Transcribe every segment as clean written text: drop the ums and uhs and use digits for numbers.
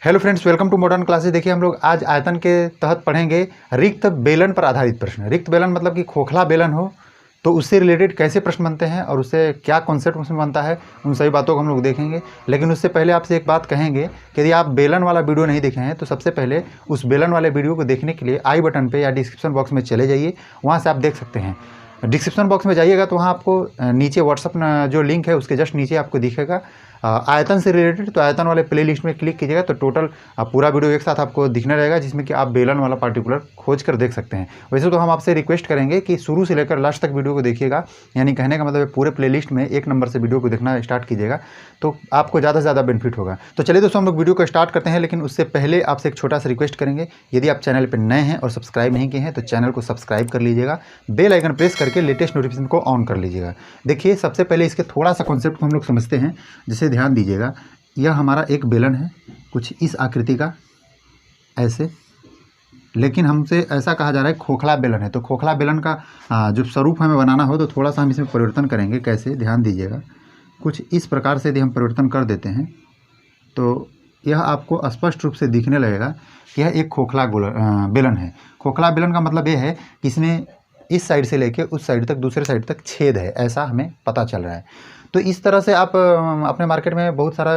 Hello friends, welcome to modern classes. देखिए, हम लोग आज आयतन के तहत पढ़ेंगे रिक्त बेलन पर आधारित प्रश्न। रिक्त बेलन मतलब कि खोखला बेलन हो तो उससे रिलेटेड कैसे प्रश्न बनते हैं और उससे क्या कॉन्सेप्ट उसमें बनता है, उन सभी बातों को हम लोग देखेंगे। लेकिन उससे पहले आपसे एक बात कहेंगे कि यदि आप बेलन वाला वीडियो नहीं देखे हैं तो सबसे पहले उस बेलन वाले वीडियो को देखने के लिए आई बटन पर या डिस्क्रिप्शन बॉक्स में चले जाइए, वहाँ से आप देख सकते हैं। डिस्क्रिप्शन बॉक्स में जाइएगा तो वहाँ आपको नीचे व्हाट्सअप जो लिंक है उसके जस्ट नीचे आपको दिखेगा आयतन से रिलेटेड। तो आयतन वाले प्ले लिस्ट में क्लिक कीजिएगा तो टोटल पूरा वीडियो एक साथ आपको दिखने रहेगा, जिसमें कि आप बेलन वाला पार्टिकुलर खोज कर देख सकते हैं। वैसे तो हम आपसे रिक्वेस्ट करेंगे कि शुरू से लेकर लास्ट तक वीडियो को देखिएगा, यानी कहने का मतलब पूरे प्ले लिस्ट में 1 नंबर से वीडियो को देखना स्टार्ट कीजिएगा तो आपको ज़्यादा से ज़्यादा बेनिफिट होगा। तो चलिए दोस्तों, हम लोग वीडियो को स्टार्ट करते हैं। लेकिन उससे पहले आपसे एक छोटा सा रिक्वेस्ट करेंगे, यदि आप चैनल पर नए हैं और सब्सक्राइब नहीं किए हैं तो चैनल को सब्सक्राइब कर लीजिएगा, बेल आइकन प्रेस करके लेटेस्ट नोटिफिकेशन को ऑन कर लीजिएगा। देखिए, सबसे पहले इसके थोड़ा सा कॉन्सेप्ट को हम लोग समझते हैं, जिसे ध्यान दीजिएगा। यह हमारा एक बेलन है, कुछ इस आकृति का ऐसे, लेकिन हमसे ऐसा कहा जा रहा है खोखला बेलन है। तो खोखला बेलन का जो स्वरूप हमें बनाना हो तो थोड़ा सा हम इसमें परिवर्तन करेंगे। कैसे, ध्यान दीजिएगा। कुछ इस प्रकार से यदि हम परिवर्तन कर देते हैं तो यह आपको स्पष्ट रूप से दिखने लगेगा कि यह एक खोखला बेलन है। खोखला बेलन का मतलब यह है कि इसमें इस साइड से लेके उस साइड तक, दूसरे साइड तक छेद है, ऐसा हमें पता चल रहा है। तो इस तरह से आप अपने मार्केट में बहुत सारा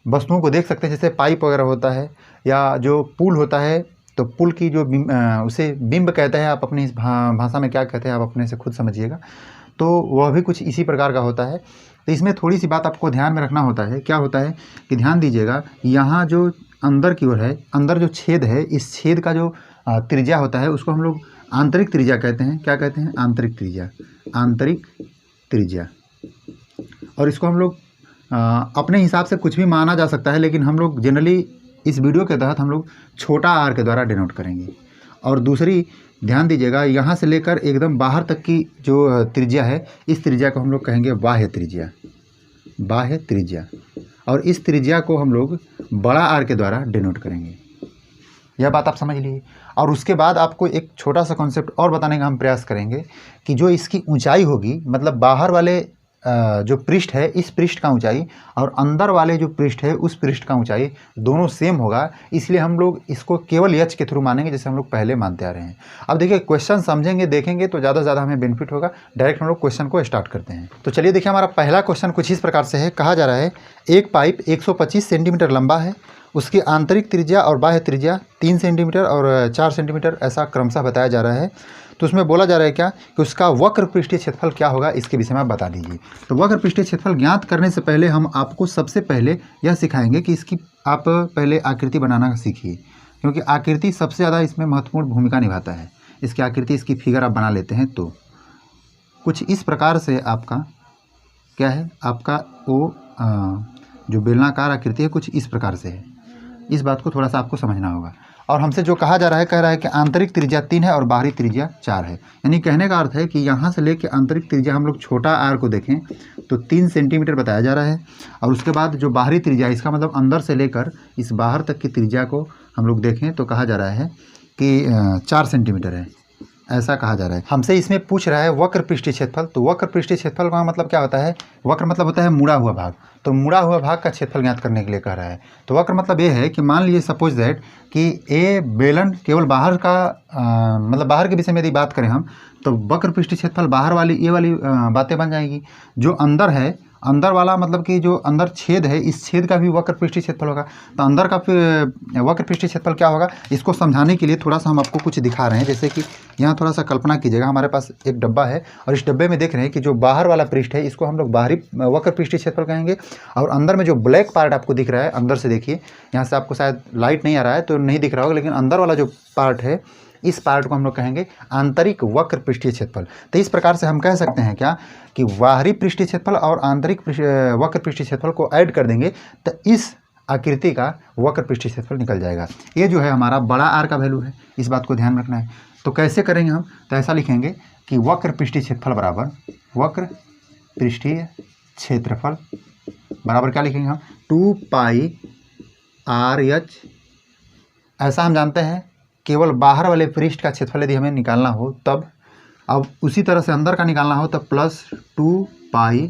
वस्तुओं को देख सकते हैं, जैसे पाइप वगैरह होता है या जो पुल होता है। तो पुल की जो उसे बिंब कहते हैं, आप अपनी इस भाषा में क्या कहते हैं आप अपने से खुद समझिएगा। तो वह भी कुछ इसी प्रकार का होता है। तो इसमें थोड़ी सी बात आपको ध्यान में रखना होता है। क्या होता है कि ध्यान दीजिएगा, यहाँ जो अंदर की ओर है, अंदर जो छेद है, इस छेद का जो त्रिज्या होता है उसको हम लोग आंतरिक त्रिज्या कहते हैं। क्या कहते हैं? आंतरिक त्रिज्या। आंतरिक त्रिज्या। और इसको हम लोग अपने हिसाब से कुछ भी माना जा सकता है, लेकिन हम लोग जनरली इस वीडियो के तहत हम लोग छोटा आर के द्वारा डिनोट करेंगे। और दूसरी, ध्यान दीजिएगा, यहाँ से लेकर एकदम बाहर तक की जो त्रिज्या है, इस त्रिज्या को हम लोग कहेंगे बाह्य त्रिज्या। बाह्य त्रिज्या। और इस त्रिज्या को हम लोग बड़ा आर के द्वारा डिनोट करेंगे। यह बात आप समझ लीजिए। और उसके बाद आपको एक छोटा सा कॉन्सेप्ट और बताने का हम प्रयास करेंगे कि जो इसकी ऊंचाई होगी, मतलब बाहर वाले जो पृष्ठ है, इस पृष्ठ का ऊंचाई और अंदर वाले जो पृष्ठ है उस पृष्ठ का ऊंचाई दोनों सेम होगा। इसलिए हम लोग इसको केवल एच के थ्रू मानेंगे, जैसे हम लोग पहले मानते आ रहे हैं। अब देखिए, क्वेश्चन समझेंगे, देखेंगे तो ज़्यादा से ज़्यादा हमें बेनिफिट होगा। डायरेक्ट हम लोग क्वेश्चन को स्टार्ट करते हैं। तो चलिए देखिए, हमारा पहला क्वेश्चन कुछ इस प्रकार से है। कहा जा रहा है एक पाइप 125 सेंटीमीटर लंबा है, उसकी आंतरिक त्रिज्या और बाह्य त्रिज्या 3 सेंटीमीटर और 4 सेंटीमीटर ऐसा क्रमशः बताया जा रहा है। तो उसमें बोला जा रहा है क्या कि उसका वक्र पृष्ठीय क्षेत्रफल क्या होगा, इसके विषय में आप बता दीजिए। तो वक्र पृष्ठीय क्षेत्रफल ज्ञात करने से पहले हम आपको सबसे पहले यह सिखाएंगे कि इसकी आप पहले आकृति बनाना सीखिए, क्योंकि आकृति सबसे ज़्यादा इसमें महत्वपूर्ण भूमिका निभाता है। इसकी आकृति, इसकी फिगर आप बना लेते हैं तो कुछ इस प्रकार से आपका क्या है, आपका वो जो बेलनाकार आकृति है कुछ इस प्रकार से है। इस बात को थोड़ा सा आपको समझना होगा। और हमसे जो कहा जा रहा है, कह रहा है कि आंतरिक त्रिज्या 3 है और बाहरी त्रिज्या 4 है। यानी कहने का अर्थ है कि यहाँ से लेकर आंतरिक त्रिज्या हम लोग छोटा आर को देखें तो 3 सेंटीमीटर बताया जा रहा है। और उसके बाद जो बाहरी त्रिज्या, इसका मतलब अंदर से लेकर इस बाहर तक की त्रिज्या को हम लोग देखें तो कहा जा रहा है कि 4 सेंटीमीटर है, ऐसा कहा जा रहा है। हमसे इसमें पूछ रहा है वक्र पृष्ठीय क्षेत्रफल। तो वक्र पृष्ठीय क्षेत्रफल का मतलब क्या होता है? वक्र मतलब होता है मुड़ा हुआ भाग। तो मुड़ा हुआ भाग का क्षेत्रफल ज्ञात करने के लिए कह रहा है। तो वक्र मतलब ये है कि मान लीजिए सपोज दैट कि ए बेलन केवल बाहर का मतलब बाहर के विषय में यदि बात करें हम, तो वक्र पृष्ठीय क्षेत्रफल बाहर वाली ये वाली बातें बन जाएगी। जो अंदर है, अंदर वाला मतलब कि जो अंदर छेद है, इस छेद का भी वक्र पृष्ठीय क्षेत्रफल होगा। तो अंदर का फिर वक्र पृष्ठीय क्षेत्रफल क्या होगा, इसको समझाने के लिए थोड़ा सा हम आपको कुछ दिखा रहे हैं। जैसे कि यहाँ थोड़ा सा कल्पना कीजिएगा, हमारे पास एक डब्बा है और इस डब्बे में देख रहे हैं कि जो बाहर वाला पृष्ठ है इसको हम लोग बाहरी वक्र पृष्ठीय क्षेत्रफल कहेंगे। और अंदर में जो ब्लैक पार्ट आपको दिख रहा है, अंदर से देखिए, यहाँ से आपको शायद लाइट नहीं आ रहा है तो नहीं दिख रहा होगा, लेकिन अंदर वाला जो पार्ट है, इस पार्ट को हम लोग कहेंगे आंतरिक वक्र पृष्ठीय क्षेत्रफल। तो इस प्रकार से हम कह सकते हैं क्या कि बाहरी पृष्ठीय क्षेत्रफल और आंतरिक वक्र पृष्ठीय क्षेत्रफल को ऐड कर देंगे तो इस आकृति का वक्र पृष्ठीय क्षेत्रफल निकल जाएगा। ये जो है हमारा बड़ा आर का वैल्यू है, इस बात को ध्यान में रखना है। तो कैसे करेंगे हम? तो ऐसा लिखेंगे कि वक्र पृष्ठीय क्षेत्रफल बराबर वक्र पृष्ठीय क्षेत्रफल बराबर क्या लिखेंगे हम? 2 पाई RH। ऐसा हम जानते हैं केवल बाहर वाले पृष्ठ का क्षेत्रफल यदि हमें निकालना हो तब, अब उसी तरह से अंदर का निकालना हो तब +2 पाई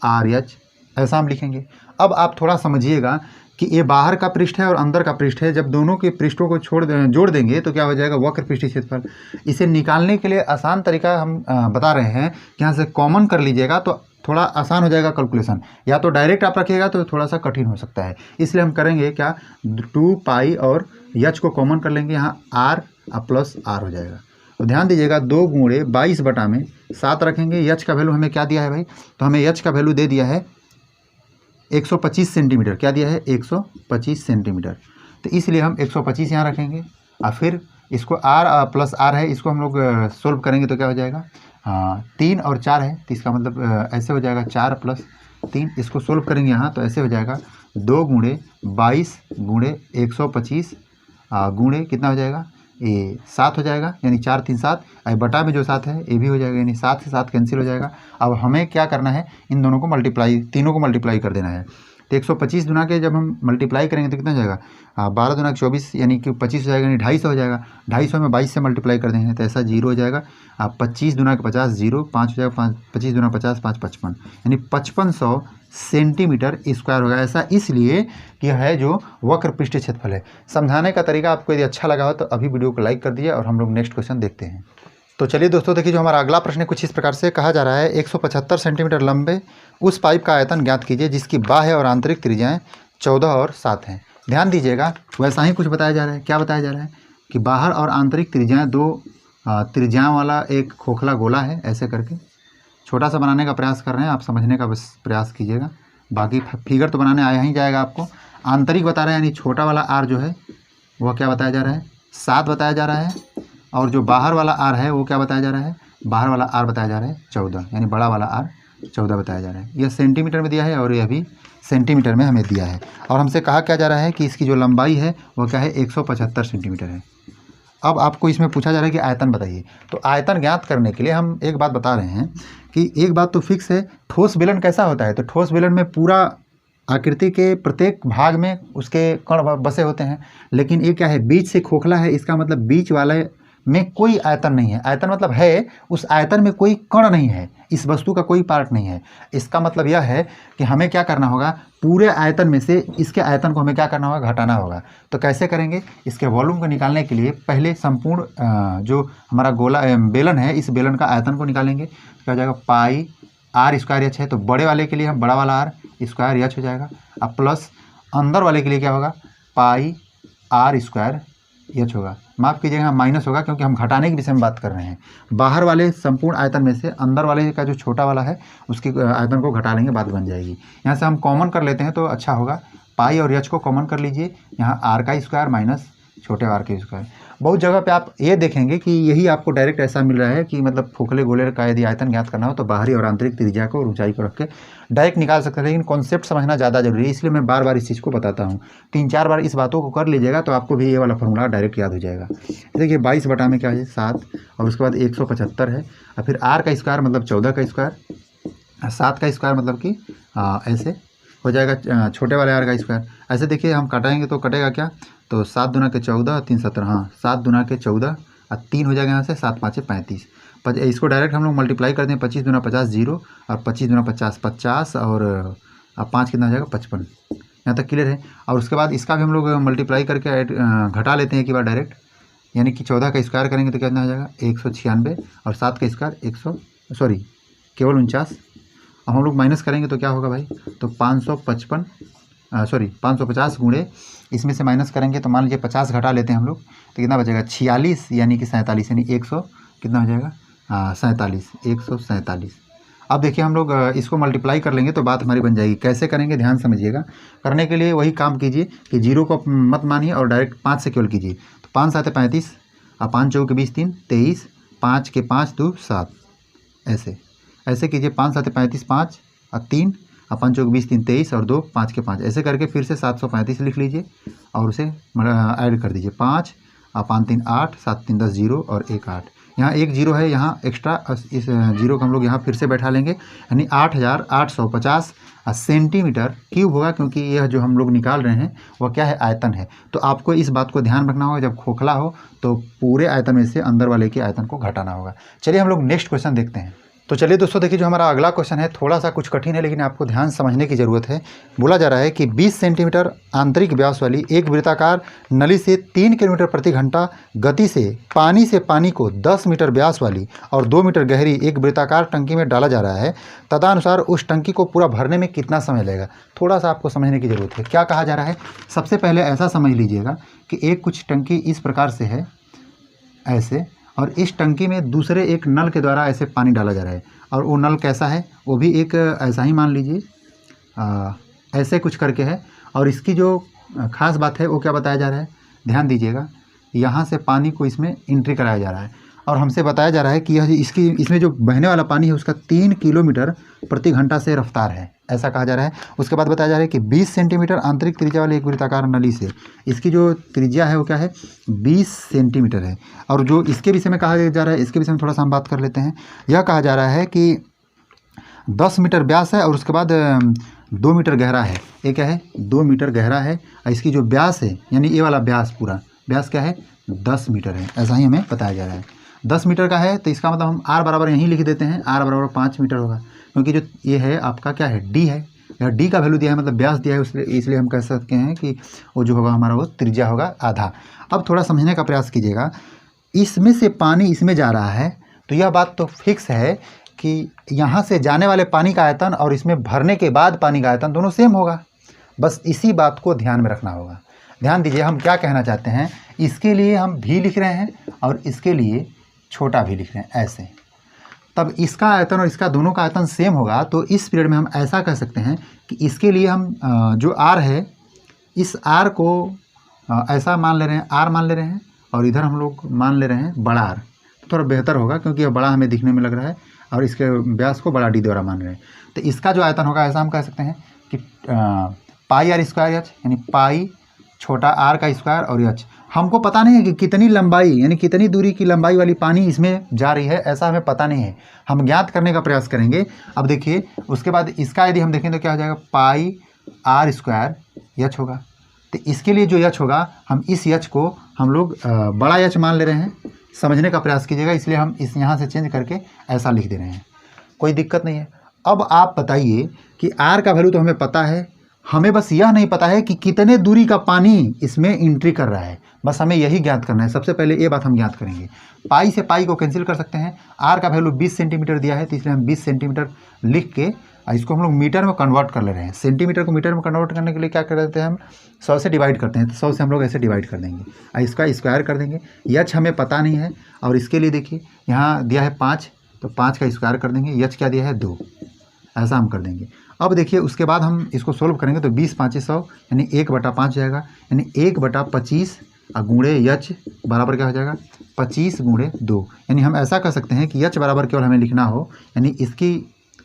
RH, ऐसा हम लिखेंगे। अब आप थोड़ा समझिएगा कि कि ये बाहर का पृष्ठ है और अंदर का पृष्ठ है, जब दोनों के पृष्ठों को जोड़ देंगे तो क्या हो जाएगा, वक्र पृष्ठीय क्षेत्रफल। इसे निकालने के लिए आसान तरीका हम बता रहे हैं कि यहाँ से कॉमन कर लीजिएगा तो थोड़ा आसान हो जाएगा कैलकुलेशन, या तो डायरेक्ट आप रखिएगा तो थोड़ा सा कठिन हो सकता है। इसलिए हम करेंगे क्या, 2 पाई और यच को कॉमन कर लेंगे, यहाँ आर प्लस आर हो जाएगा। तो ध्यान दीजिएगा 2 गुणे 22 बटा में 7 रखेंगे। यच का वैल्यू हमें क्या दिया है भाई, तो हमें यच का वैल्यू दे दिया है 125 सेंटीमीटर। क्या दिया है, 125 सेंटीमीटर। तो इसलिए हम 125 यहाँ रखेंगे और फिर इसको आर प्लस आर है, इसको हम लोग सोल्व करेंगे तो क्या हो जाएगा, 3 और 4 है तो इसका मतलब ऐसे हो जाएगा 4 प्लस 3। इसको सोल्व करेंगे यहाँ तो ऐसे हो जाएगा 2 गुणे 22 गुणे 125 गुणे कितना हो जाएगा, ये 7 हो जाएगा, यानी 4 3 7, और बटा में जो 7 है ये भी हो जाएगा, यानी 7 से 7 कैंसिल हो जाएगा। अब हमें क्या करना है, इन दोनों को मल्टीप्लाई, तीनों को मल्टीप्लाई कर देना है। तो 125 दुना के जब हम मल्टीप्लाई करेंगे तो कितना हो जाएगा, 12 दुना 24 यानी कि 25 हो जाएगा, यानी 250 हो जाएगा। 250 में 22 से मल्टीप्लाई कर देंगे तो ऐसा 0 हो जाएगा। 25 दुना के 50 0, 5 हो जाएगा, 25 दुना 50 5 55, यानी 5500 सेंटीमीटर स्क्वायर होगा। ऐसा इसलिए कि यह है जो वक्र पृष्ठीय क्षेत्रफल है। समझाने का तरीका आपको यदि अच्छा लगा हो तो अभी वीडियो को लाइक कर दीजिए और हम लोग नेक्स्ट क्वेश्चन देखते हैं। तो चलिए दोस्तों देखिए, जो हमारा अगला प्रश्न है कुछ इस प्रकार से कहा जा रहा है, 175 सेंटीमीटर लंबे उस पाइप का आयतन ज्ञात कीजिए जिसकी बाह्य और आंतरिक त्रिज्याएं 14 और 7 हैं। ध्यान दीजिएगा वैसा ही कुछ बताया जा रहा है। क्या बताया जा रहा है कि बाहर और आंतरिक त्रिज्याएं 2 त्रिज्याओं वाला एक खोखला गोला है, ऐसे करके छोटा सा बनाने का प्रयास कर रहे हैं। आप समझने का बस प्रयास कीजिएगा, बाकी फिगर तो बनाने आया ही जाएगा आपको। आंतरिक बता रहे हैं, यानी छोटा वाला आर जो है वह क्या बताया जा रहा है, 7 बताया जा रहा है, और जो बाहर वाला आर है वो क्या बताया जा रहा है, बाहर वाला आर बताया जा रहा है 14, यानी बड़ा वाला आर 14 बताया जा रहा है। यह सेंटीमीटर में दिया है और यह भी सेंटीमीटर में हमें दिया है, और हमसे कहा क्या जा रहा है कि इसकी जो लंबाई है वो क्या है, 175 सेंटीमीटर है। अब आपको इसमें पूछा जा रहा है कि आयतन बताइए। तो आयतन ज्ञात करने के लिए हम एक बात बता रहे हैं कि एक बात तो फिक्स है, ठोस बेलन कैसा होता है, तो ठोस बेलन में पूरा आकृति के प्रत्येक भाग में उसके कण बसे होते हैं, लेकिन ये क्या है, बीच से खोखला है, इसका मतलब बीच वाले में कोई आयतन नहीं है। आयतन मतलब है उस आयतन में कोई कण नहीं है, इस वस्तु का कोई पार्ट नहीं है। इसका मतलब यह है कि हमें क्या करना होगा, पूरे आयतन में से इसके आयतन को हमें क्या करना होगा, घटाना होगा। तो कैसे करेंगे, इसके वॉल्यूम को निकालने के लिए पहले संपूर्ण जो हमारा गोला बेलन है, इस बेलन का आयतन को निकालेंगे। क्या हो जाएगा, पाई आर स्क्वायर एच है, तो बड़े वाले के लिए हम बड़ा वाला आर स्क्वायर एच हो जाएगा। अब प्लस अंदर वाले के लिए क्या होगा, पाई आर स्क्वायर एच होगा। माफ़ कीजिएगा, माइनस होगा क्योंकि हम घटाने के विषय में बात कर रहे हैं। बाहर वाले संपूर्ण आयतन में से अंदर वाले का जो छोटा वाला है उसकी आयतन को घटा लेंगे, बात बन जाएगी। यहाँ से हम कॉमन कर लेते हैं तो अच्छा होगा, पाई और एच को कॉमन कर लीजिए, यहाँ आर का स्क्वायर माइनस छोटे आर के स्क्वायर। बहुत जगह पे आप ये देखेंगे कि यही आपको डायरेक्ट ऐसा मिल रहा है कि मतलब खोखले गोले का यदि आयतन ज्ञात करना हो तो बाहरी और आंतरिक त्रिज्या को और ऊंचाई को रख के डायरेक्ट निकाल सकते हैं, लेकिन कॉन्सेप्ट समझना ज़्यादा जरूरी है, इसलिए मैं बार बार इस चीज़ को बताता हूँ। 3-4 बार इस बातों को कर लीजिएगा तो आपको भी ये वाला फॉर्मूला डायरेक्ट याद हो जाएगा। देखिए 22 बटा में क्या है, 7, और उसके बाद 175 है, और फिर आर का स्क्वायर मतलब 14 का स्क्वायर, 7 का स्क्वायर मतलब कि ऐसे हो जाएगा छोटे वाले आर का स्क्वायर। ऐसे देखिए हम कटाएंगे तो कटेगा क्या, तो 7 दुना के 14 3 17, हाँ 7 दुना के 14 और 3 हो जाएगा यहाँ से, 7 5 35। इसको डायरेक्ट हम लोग मल्टीप्लाई करते हैं, 25 दुना 50 0, और 25 दुना 50 50, और 5 कितना हो जाएगा 55। यहाँ तक क्लियर है। और उसके बाद इसका भी हम लोग मल्टीप्लाई करके घटा लेते हैं एक बार डायरेक्ट, यानी कि 14 का स्क्वायर करेंगे तो कितना हो जाएगा 196, और 7 का स्क्वायर केवल 49। अब हम लोग माइनस करेंगे तो क्या होगा भाई, तो 550 गुणे इसमें से माइनस करेंगे तो मान लीजिए 50 घटा लेते हैं हम लोग तो कितना बचेगा 46, यानी कि 47, यानी 100 कितना हो जाएगा 47, 147। अब देखिए हम लोग इसको मल्टीप्लाई कर लेंगे तो बात हमारी बन जाएगी। कैसे करेंगे ध्यान समझिएगा। करने के लिए वही काम कीजिए कि 0 को मत मानिए और डायरेक्ट 5 से केवल कीजिए। तो 5 7 35, और 5 4 के 20 3 23, 5 के 5 2 7, ऐसे कीजिए। 5 7 35, 5 और 3, और 5 4 के 20 3 23, और 2 5 के 5, ऐसे करके फिर से 735 लिख लीजिए और उसे ऐड कर दीजिए। 5 और 5 3 8, 7 3 10 0 और 1 8। यहाँ एक 0 है यहाँ एक्स्ट्रा, इस 0 को हम लोग यहाँ फिर से बैठा लेंगे, यानी 8850 सेंटीमीटर क्यूब होगा, क्योंकि यह जो हम लोग निकाल रहे हैं वह क्या है, आयतन है। तो आपको इस बात को ध्यान रखना होगा, जब खोखला हो तो पूरे आयतन में से अंदर वाले के आयतन को घटाना होगा। चलिए हम लोग नेक्स्ट क्वेश्चन देखते हैं। तो चलिए दोस्तों, देखिए जो हमारा अगला क्वेश्चन है थोड़ा सा कुछ कठिन है, लेकिन आपको ध्यान समझने की ज़रूरत है। बोला जा रहा है कि 20 सेंटीमीटर आंतरिक व्यास वाली एक वृत्ताकार नली से 3 किलोमीटर प्रति घंटा गति से पानी को 10 मीटर व्यास वाली और 2 मीटर गहरी एक वृत्ताकार टंकी में डाला जा रहा है। तदनुसार उस टंकी को पूरा भरने में कितना समय लगेगा? थोड़ा सा आपको समझने की ज़रूरत है। क्या कहा जा रहा है, सबसे पहले ऐसा समझ लीजिएगा कि एक कुछ टंकी इस प्रकार से है ऐसे, और इस टंकी में दूसरे एक नल के द्वारा ऐसे पानी डाला जा रहा है, और वो नल कैसा है, वो भी एक ऐसा ही मान लीजिए ऐसे कुछ करके है। और इसकी जो ख़ास बात है वो क्या बताया जा रहा है, ध्यान दीजिएगा। यहाँ से पानी को इसमें एंट्री कराया जा रहा है, और हमसे बताया जा रहा है कि यह इसमें जो बहने वाला पानी है उसका 3 किलोमीटर प्रति घंटा से रफ्तार है, ऐसा कहा जा रहा है। उसके बाद बताया जा रहा है कि 20 सेंटीमीटर आंतरिक त्रिज्या वाली एक वृत्ताकार नली से, इसकी जो त्रिज्या है वो क्या है, 20 सेंटीमीटर है। और जो इसके विषय में कहा जा रहा है, इसके विषय में थोड़ा सा हम बात कर लेते हैं। यह कहा जा रहा है कि 10 मीटर व्यास है और उसके बाद 2 मीटर गहरा है। ये क्या है, 2 मीटर गहरा है, और इसकी जो व्यास है यानी ये वाला व्यास, पूरा व्यास क्या है, 10 मीटर है, ऐसा ही हमें बताया जा रहा है। 10 मीटर का है तो इसका मतलब हम आर बराबर यहीं लिख देते हैं, आर बराबर 5 मीटर होगा, क्योंकि जो ये है आपका क्या है, डी है, यह डी का वैल्यू दिया है, मतलब व्यास दिया है, इसलिए हम कह सकते हैं कि वो जो होगा हमारा वो त्रिज्या होगा आधा। अब थोड़ा समझने का प्रयास कीजिएगा, इसमें से पानी इसमें जा रहा है तो यह बात तो फिक्स है कि यहाँ से जाने वाले पानी का आयतन और इसमें भरने के बाद पानी का आयतन दोनों सेम होगा। बस इसी बात को ध्यान में रखना होगा। ध्यान दीजिए, हम क्या कहना चाहते हैं, इसके लिए हम भी लिख रहे हैं और इसके लिए छोटा भी लिख रहे हैं ऐसे। तब इसका आयतन और इसका दोनों का आयतन सेम होगा, तो इस पीरियड में हम ऐसा कह सकते हैं कि इसके लिए हम जो आर है, इस आर को ऐसा मान ले रहे हैं, आर मान ले रहे हैं, और इधर हम लोग मान ले रहे हैं बड़ा आर। तो थोड़ा बेहतर होगा क्योंकि यह बड़ा हमें दिखने में लग रहा है, और इसके व्यास को बड़ा डी द्वारा मान रहे हैं। तो इसका जो आयतन होगा ऐसा हम कह सकते हैं कि पाई आर स्क्वायर एच, यानी पाई छोटा आर का स्क्वायर और एच। हमको पता नहीं है कि कितनी लंबाई यानी कितनी दूरी की लंबाई वाली पानी इसमें जा रही है, ऐसा हमें पता नहीं है, हम ज्ञात करने का प्रयास करेंगे। अब देखिए, उसके बाद इसका यदि हम देखें तो क्या हो जाएगा, पाई आर स्क्वायर एच होगा। तो इसके लिए जो एच होगा, हम इस एच को हम लोग बड़ा एच मान ले रहे हैं, समझने का प्रयास कीजिएगा, इसलिए हम इस यहाँ से चेंज करके ऐसा लिख दे रहे हैं, कोई दिक्कत नहीं है। अब आप बताइए कि आर का वैल्यू तो हमें पता है, हमें बस यह नहीं पता है कि कितने दूरी का पानी इसमें एंट्री कर रहा है, बस हमें यही ज्ञात करना है। सबसे पहले ये बात हम ज्ञात करेंगे। पाई से पाई को कैंसिल कर सकते हैं, आर का वैल्यू 20 सेंटीमीटर दिया है, तो इसलिए हम 20 सेंटीमीटर लिख के इसको हम लोग मीटर में कन्वर्ट कर ले रहे हैं। सेंटीमीटर को मीटर में कन्वर्ट करने के लिए क्या करते हैं, हम 100 से डिवाइड करते हैं, तो 100 से हम लोग ऐसे डिवाइड कर देंगे, इसका स्क्वायर कर देंगे। एच हमें पता नहीं है, और इसके लिए देखिए यहाँ दिया है 5, तो 5 का स्क्वायर कर देंगे, एच क्या दिया है 2, ऐसा हम कर देंगे। अब देखिए, उसके बाद हम इसको सोल्व करेंगे तो 20 5 100 यानी 1/5 जाएगा, यानी 1/25 गुणे एच बराबर क्या हो जाएगा, 25 गुणे 2। यानी हम ऐसा कर सकते हैं कि एच बराबर केवल हमें लिखना हो, यानी इसकी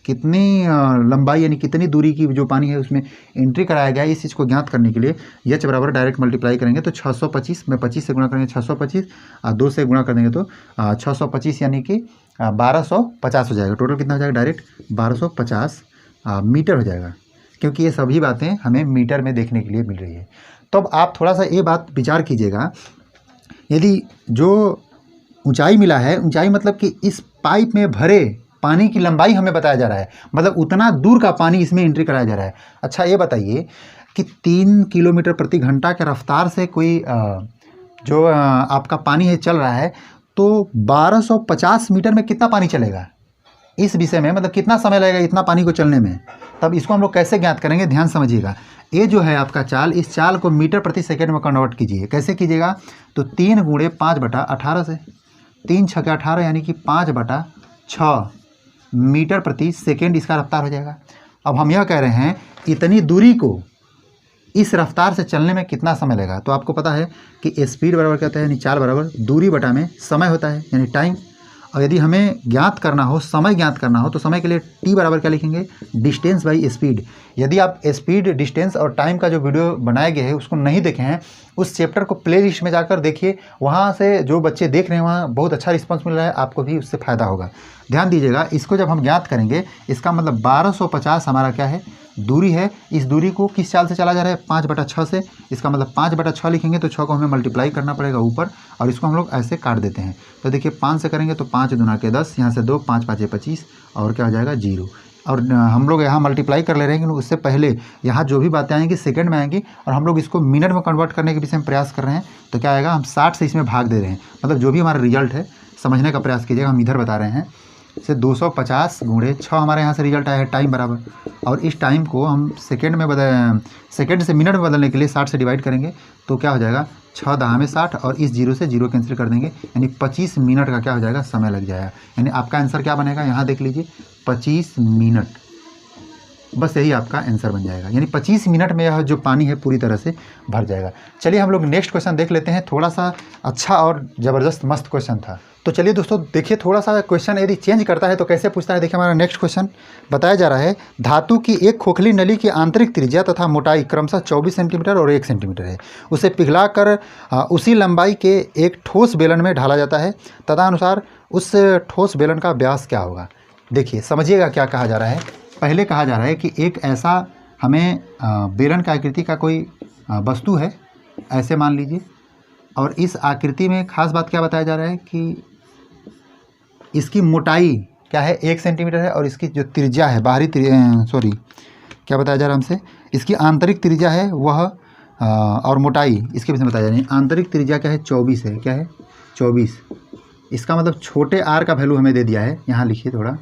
कितनी लंबाई यानी कितनी दूरी की जो पानी है उसमें एंट्री कराया गया है, इस चीज़ को ज्ञात करने के लिए एच बराबर डायरेक्ट मल्टीप्लाई करेंगे तो 625 में 25 से गुणा करेंगे 625, 2 से गुणा कर देंगे तो 625 यानी कि 1250 हो जाएगा। टोटल कितना हो जाएगा, डायरेक्ट 1250 मीटर हो जाएगा, क्योंकि ये सभी बातें हमें मीटर में देखने के लिए मिल रही है। तो अब आप थोड़ा सा ये बात विचार कीजिएगा, यदि जो ऊंचाई मिला है, ऊंचाई मतलब कि इस पाइप में भरे पानी की लंबाई हमें बताया जा रहा है, मतलब उतना दूर का पानी इसमें एंट्री कराया जा रहा है। अच्छा ये बताइए कि 3 किलोमीटर प्रति घंटा के रफ्तार से कोई जो आपका पानी है चल रहा है, तो 1250 मीटर में कितना पानी चलेगा, इस विषय में मतलब कितना समय लगेगा इतना पानी को चलने में। तब इसको हम लोग कैसे ज्ञात करेंगे, ध्यान समझिएगा। ये जो है आपका चाल, इस चाल को मीटर प्रति सेकंड में कन्वर्ट कीजिए। कैसे कीजिएगा, तो 3 गुणे 5/18 से 3 छक्के 18 यानी कि 5/6 मीटर प्रति सेकेंड इसका रफ्तार हो जाएगा। अब हम यह कह रहे हैं इतनी दूरी को इस रफ्तार से चलने में कितना समय लगेगा, तो आपको पता है कि स्पीड बराबर क्या होता है, यानी चाल बराबर दूरी बटा में समय होता है, यानी टाइम। और यदि हमें ज्ञात करना हो, समय ज्ञात करना हो, तो समय के लिए टी बराबर क्या लिखेंगे, डिस्टेंस बाई स्पीड। यदि आप स्पीड, डिस्टेंस और टाइम का जो वीडियो बनाया गया है उसको नहीं देखे हैं, उस चैप्टर को प्ले लिस्ट में जाकर देखिए, वहाँ से जो बच्चे देख रहे हैं वहाँ बहुत अच्छा रिस्पांस मिल रहा है, आपको भी उससे फ़ायदा होगा। ध्यान दीजिएगा, इसको जब हम ज्ञात करेंगे इसका मतलब 1250 हमारा क्या है, दूरी है। इस दूरी को किस चाल से चला जा रहा है, 5/6 से। इसका मतलब 5/6 लिखेंगे तो 6 को हमें मल्टीप्लाई करना पड़ेगा ऊपर, और इसको हम लोग ऐसे काट देते हैं। तो देखिए 5 से करेंगे तो 5 दूना के 10, यहाँ से 2, 5 5 25, और क्या हो जाएगा 0। और हम लोग यहाँ मल्टीप्लाई कर ले रहे हैं, लेकिन उससे पहले यहाँ जो भी बातें आएंगी सेकंड में आएंगी, और हम लोग इसको मिनट में कन्वर्ट करने के विषय में प्रयास कर रहे हैं। तो क्या आएगा, हम 60 से इसमें भाग दे रहे हैं, मतलब जो भी हमारा रिजल्ट है समझने का प्रयास कीजिएगा। हम इधर बता रहे हैं से 250 गुणे 6 हमारे यहाँ से रिजल्ट आया है टाइम बराबर, और इस टाइम को हम सेकंड से मिनट में बदलने के लिए 60 से डिवाइड करेंगे तो क्या हो जाएगा, 6 दहा में 60, और इस 0 से 0 कैंसिल कर देंगे, यानी 25 मिनट का क्या हो जाएगा, समय लग जाएगा। यानी आपका आंसर क्या बनेगा, यहाँ देख लीजिए 25 मिनट, बस यही आपका आंसर बन जाएगा। यानी 25 मिनट में यह जो पानी है पूरी तरह से भर जाएगा। चलिए हम लोग नेक्स्ट क्वेश्चन देख लेते हैं। थोड़ा सा अच्छा और ज़बरदस्त मस्त क्वेश्चन था। तो चलिए दोस्तों देखिए, थोड़ा सा क्वेश्चन यदि चेंज करता है तो कैसे पूछता है। देखिए हमारा नेक्स्ट क्वेश्चन बताया जा रहा है, धातु की एक खोखली नली की आंतरिक त्रिज्या तथा मोटाई क्रमशः 24 सेंटीमीटर और 1 सेंटीमीटर है। उसे पिघलाकर उसी लंबाई के एक ठोस बेलन में ढाला जाता है। तदनुसार उस ठोस बेलन का व्यास क्या होगा। देखिए समझिएगा क्या कहा जा रहा है। पहले कहा जा रहा है कि एक ऐसा हमें बेलन की आकृति का कोई वस्तु है, ऐसे मान लीजिए, और इस आकृति में खास बात क्या बताया जा रहा है कि इसकी मोटाई क्या है, 1 सेंटीमीटर है, और इसकी जो त्रिज्या है बाहरी क्या बताया जा रहा है हमसे, इसकी आंतरिक त्रिज्या है वह और मोटाई इसके विषय में बताया जा रहा है। आंतरिक त्रिज्या क्या है, 24 है। क्या है, 24। इसका मतलब छोटे आर का वैल्यू हमें दे दिया है, यहाँ लिखिए थोड़ा,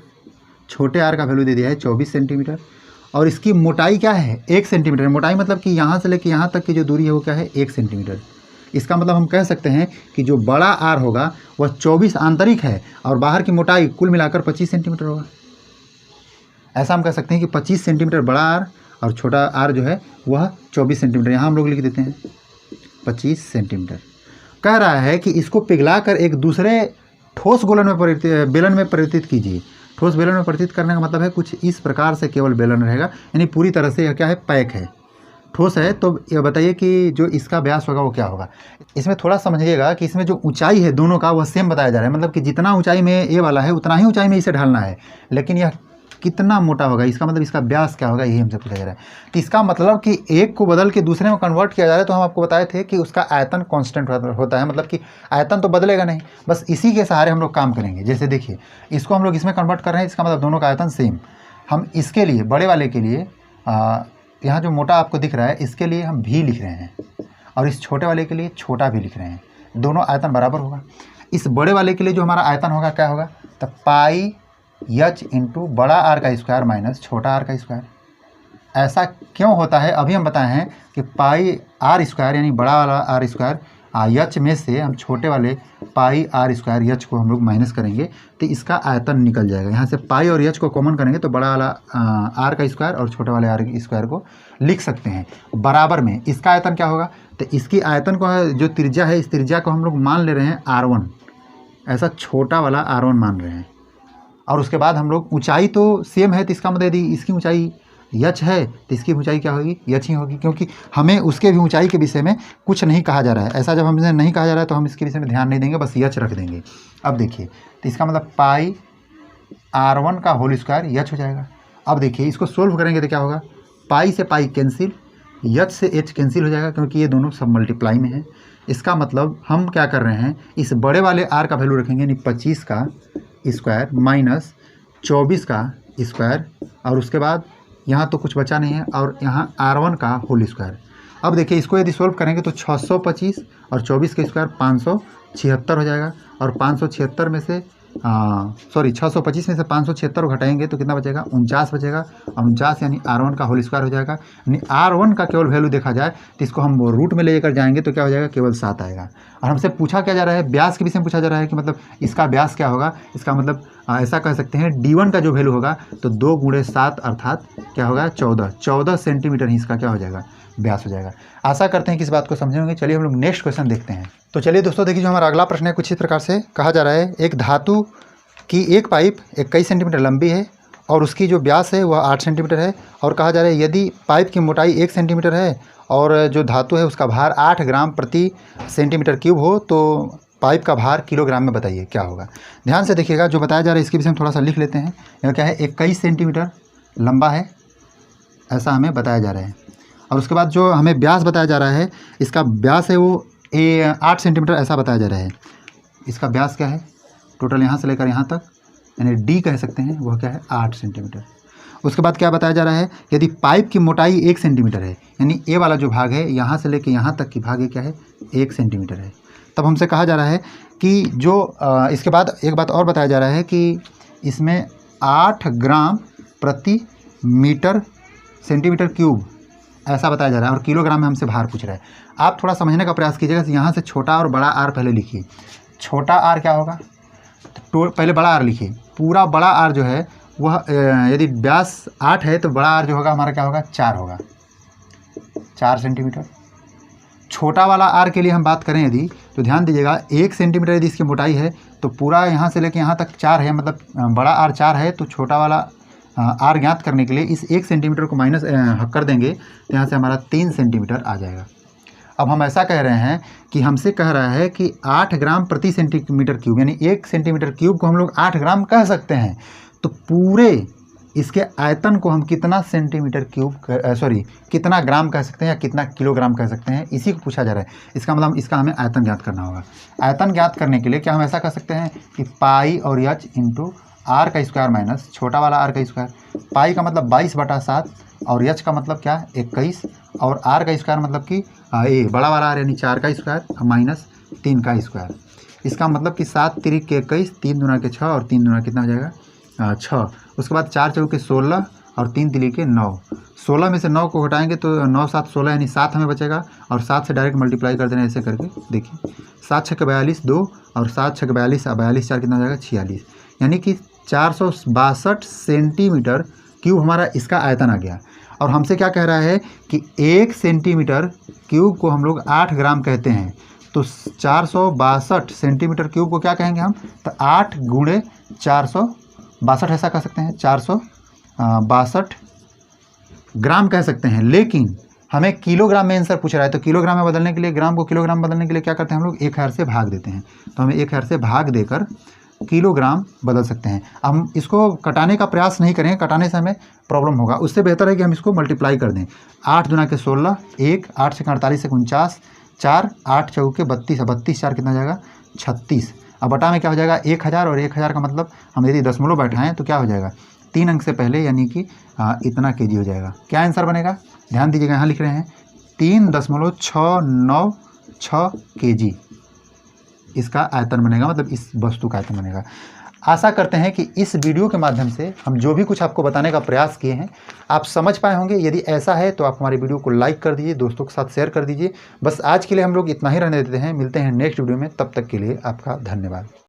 छोटे आर का वैल्यू दे दिया है 24 सेंटीमीटर, और इसकी मोटाई क्या है, 1 सेंटीमीटर। मोटाई मतलब कि यहाँ से लेकर यहाँ तक की जो दूरी है वो क्या है, 1 सेंटीमीटर। इसका मतलब हम कह सकते हैं कि जो बड़ा आर होगा वह 24 आंतरिक है, और बाहर की मोटाई कुल मिलाकर 25 सेंटीमीटर होगा। ऐसा हम कह सकते हैं कि 25 सेंटीमीटर बड़ा आर और छोटा आर जो है वह 24 सेंटीमीटर। यहाँ हम लोग लिख देते हैं 25 सेंटीमीटर। कह रहा है कि इसको पिघलाकर एक दूसरे ठोस बेलन में परिवर्तित कीजिए। ठोस बेलन में परिवर्तित करने का मतलब है कुछ इस प्रकार से केवल बेलन रहेगा, यानी पूरी तरह से यह क्या है, पैक है, ठोस है। तो यह बताइए कि जो इसका व्यास होगा वो क्या होगा। इसमें थोड़ा समझिएगा कि इसमें जो ऊंचाई है दोनों का वह सेम बताया जा रहा है, मतलब कि जितना ऊंचाई में ए वाला है उतना ही ऊंचाई में इसे ढालना है, लेकिन यह कितना मोटा होगा, इसका मतलब इसका व्यास क्या होगा, यही हमसे पूछा जा रहा है। तो इसका मतलब कि एक को बदल के दूसरे में कन्वर्ट किया जा रहा है, तो हम आपको बताए थे कि उसका आयतन कांस्टेंट होता है, मतलब कि आयतन तो बदलेगा नहीं, बस इसी के सहारे हम लोग काम करेंगे। जैसे देखिए इसको हम लोग इसमें कन्वर्ट कर रहे हैं, इसका मतलब दोनों का आयतन सेम। हम इसके लिए बड़े वाले के लिए यहाँ जो मोटा आपको दिख रहा है इसके लिए हम भी लिख रहे हैं, और इस छोटे वाले के लिए छोटा भी लिख रहे हैं, दोनों आयतन बराबर होगा। इस बड़े वाले के लिए जो हमारा आयतन होगा क्या होगा, तो पाई एच इंटू बड़ा आर का स्क्वायर माइनस छोटा आर का स्क्वायर। ऐसा क्यों होता है अभी हम बताए हैं कि पाई आर स्क्वायर यानी बड़ा वाला आर स्क्वायर एच में से हम छोटे वाले पाई आर स्क्वायर एच को हम लोग माइनस करेंगे तो इसका आयतन निकल जाएगा। यहाँ से पाई और एच को कॉमन करेंगे तो बड़ा वाला आर का स्क्वायर और छोटे वाले आर स्क्वायर को लिख सकते हैं बराबर में। इसका आयतन क्या होगा, तो इसकी आयतन को जो त्रिज्या है इस त्रिज्या को हम लोग मान ले रहे हैं R1, ऐसा छोटा वाला R1 मान रहे हैं। और उसके बाद हम लोग ऊंचाई तो सेम है, तो इसका मतलब यदि इसकी ऊंचाई यच है तो इसकी ऊंचाई क्या होगी, यच ही होगी, क्योंकि हमें उसके भी ऊंचाई के विषय में कुछ नहीं कहा जा रहा है। ऐसा जब हमें नहीं कहा जा रहा है तो हम इसके विषय में ध्यान नहीं देंगे, बस यच रख देंगे। अब देखिए तो इसका मतलब पाई R1 का होल स्क्वायर यच हो जाएगा। अब देखिए इसको सोल्व करेंगे तो क्या होगा, पाई से पाई कैंसिल, यच से एच कैंसिल हो जाएगा, क्योंकि ये दोनों सब मल्टीप्लाई में है। इसका मतलब हम क्या कर रहे हैं, इस बड़े वाले आर का वैल्यू रखेंगे, यानी 25 का स्क्वायर माइनस 24 का स्क्वायर, और उसके बाद यहाँ तो कुछ बचा नहीं है, और यहाँ R1 का होल स्क्वायर। अब देखिए इसको यदि सोल्व करेंगे तो 625 और 24 का स्क्वायर 576 हो जाएगा, और 576 में से 625 में से 576 को घटाएंगे तो कितना बचेगा, 49 बचेगा, और 49 यानी R1 का होल स्क्वायर हो जाएगा। यानी R1 का केवल वैल्यू देखा जाए तो इसको हम रूट में लेकर जाएंगे तो क्या हो जाएगा, केवल 7 आएगा। और हमसे पूछा क्या जा रहा है, व्यास के विषय में पूछा जा रहा है कि मतलब इसका व्यास क्या होगा। इसका मतलब ऐसा कह सकते हैं D1 का जो वैल्यू होगा तो 2 × 7 अर्थात क्या होगा, 14 सेंटीमीटर ही इसका क्या हो जाएगा, व्यास हो जाएगा। आशा करते हैं कि इस बात को समझे होंगे। चलिए हम लोग नेक्स्ट क्वेश्चन देखते हैं। तो चलिए दोस्तों देखिए जो हमारा अगला प्रश्न है कुछ इस प्रकार से कहा जा रहा है, एक धातु की एक पाइप 21 सेंटीमीटर लंबी है और उसकी जो व्यास है वह 8 सेंटीमीटर है, और कहा जा रहा है यदि पाइप की मोटाई 1 सेंटीमीटर है और जो धातु है उसका भार 8 ग्राम प्रति सेंटीमीटर क्यूब हो तो पाइप का भार किलोग्राम में बताइए क्या होगा। ध्यान से देखिएगा, जो बताया जा रहा है इसके विषय में थोड़ा सा लिख लेते हैं। यह क्या है, 21 सेंटीमीटर लंबा है, ऐसा हमें बताया जा रहा है। और उसके बाद जो हमें व्यास बताया जा रहा है, इसका व्यास है वो 8 सेंटीमीटर ऐसा बताया जा रहा है। इसका व्यास क्या है टोटल यहाँ से लेकर यहाँ तक, यानी डी कह सकते हैं, वह क्या है 8 सेंटीमीटर। उसके बाद क्या बताया जा रहा है, यदि पाइप की मोटाई 1 सेंटीमीटर है, यानी ए वाला जो भाग है यहाँ से लेकर यहाँ तक की भाग है क्या है 1 सेंटीमीटर है, तब हमसे कहा जा रहा है कि जो इसके बाद एक बात और बताया जा रहा है कि इसमें 8 ग्राम प्रति मीटर सेंटीमीटर क्यूब ऐसा बताया जा रहा है, और किलोग्राम में हमसे भार पूछ रहा है। आप थोड़ा समझने का प्रयास कीजिएगा। यहाँ से छोटा और बड़ा आर पहले लिखिए। छोटा आर क्या होगा, तो पहले बड़ा आर लिखिए। पूरा बड़ा आर जो है वह यदि व्यास 8 है तो बड़ा आर जो होगा हमारा क्या होगा 4 होगा, 4 सेंटीमीटर। छोटा वाला आर के लिए हम बात करें यदि, तो ध्यान दीजिएगा 1 सेंटीमीटर यदि इसकी मोटाई है तो पूरा यहाँ से लेकर यहाँ तक 4 है, मतलब बड़ा आर 4 है, तो छोटा वाला आर ज्ञात करने के लिए इस 1 सेंटीमीटर को माइनस कर देंगे तो यहाँ से हमारा 3 सेंटीमीटर आ जाएगा। अब हम ऐसा कह रहे हैं कि हमसे कह रहा है कि 8 ग्राम प्रति सेंटीमीटर क्यूब, यानी 1 सेंटीमीटर क्यूब को हम लोग 8 ग्राम कह सकते हैं। तो पूरे इसके आयतन को हम कितना सेंटीमीटर क्यूब कितना ग्राम कह सकते हैं या कितना किलोग्राम कह सकते हैं, इसी को पूछा जा रहा है। इसका मतलब इसका हमें आयतन ज्ञात करना होगा। आयतन ज्ञात करने के लिए क्या हम ऐसा कर सकते हैं कि पाई और एच इंटू आर का स्क्वायर माइनस छोटा वाला आर का स्क्वायर। पाई का मतलब 22/7 और एच का मतलब क्या 21, और आर का स्क्वायर मतलब कि ए बड़ा वाला आर यानी 4 का स्क्वायर माइनस 3 का स्क्वायर। इसका मतलब कि 7 तिरिक के 21, 3 दूना के 6 और 3 दूना कितना हो जाएगा 6। उसके बाद 4 चौके 16 और 3 तिरिक के 9। 16 में से 9 को हटाएंगे तो 9 7 16 यानी 7 हमें बचेगा, और 7 से डायरेक्ट मल्टीप्लाई कर देना ऐसे करके। देखिए 7 6 42 2 और 7 6 42 42 4 कितना हो जाएगा 46, यानी कि 462 सेंटीमीटर क्यूब हमारा इसका आयतन आ गया। और हमसे क्या कह रहा है कि 1 सेंटीमीटर क्यूब को हम लोग 8 ग्राम कहते हैं, तो 462 सेंटीमीटर क्यूब को क्या कहेंगे हम, तो 8 गुणे 462 ऐसा कह सकते हैं, 462 ग्राम कह सकते हैं। लेकिन हमें किलोग्राम में आंसर पूछ रहा है, तो किलोग्राम में बदलने के लिए, ग्राम को किलोग्राम बदलने के लिए क्या करते हैं हम लोग 1000 से भाग देते हैं। तो हमें 1000 से भाग देकर किलोग्राम बदल सकते हैं। हम इसको कटाने का प्रयास नहीं करें, कटाने से हमें प्रॉब्लम होगा। उससे बेहतर है कि हम इसको मल्टीप्लाई कर दें। 8 दूना के 16, 1 8 से 48 से 49, 4 8 चौके 32, 32 4 कितना हो जाएगा 36। अब बटा में क्या हो जाएगा 1000, और 1000 का मतलब हम यदि दशमलव बैठाएँ तो क्या हो जाएगा 3 अंक से पहले, यानी कि इतना केजी हो जाएगा। क्या आंसर बनेगा, ध्यान दीजिएगा, यहाँ लिख रहे हैं 3.696 केजी इसका आयतन बनेगा, मतलब इस वस्तु का आयतन बनेगा। आशा करते हैं कि इस वीडियो के माध्यम से हम जो भी कुछ आपको बताने का प्रयास किए हैं आप समझ पाए होंगे। यदि ऐसा है तो आप हमारे वीडियो को लाइक कर दीजिए, दोस्तों के साथ शेयर कर दीजिए। बस आज के लिए हम लोग इतना ही रहने देते हैं, मिलते हैं नेक्स्ट वीडियो में, तब तक के लिए आपका धन्यवाद।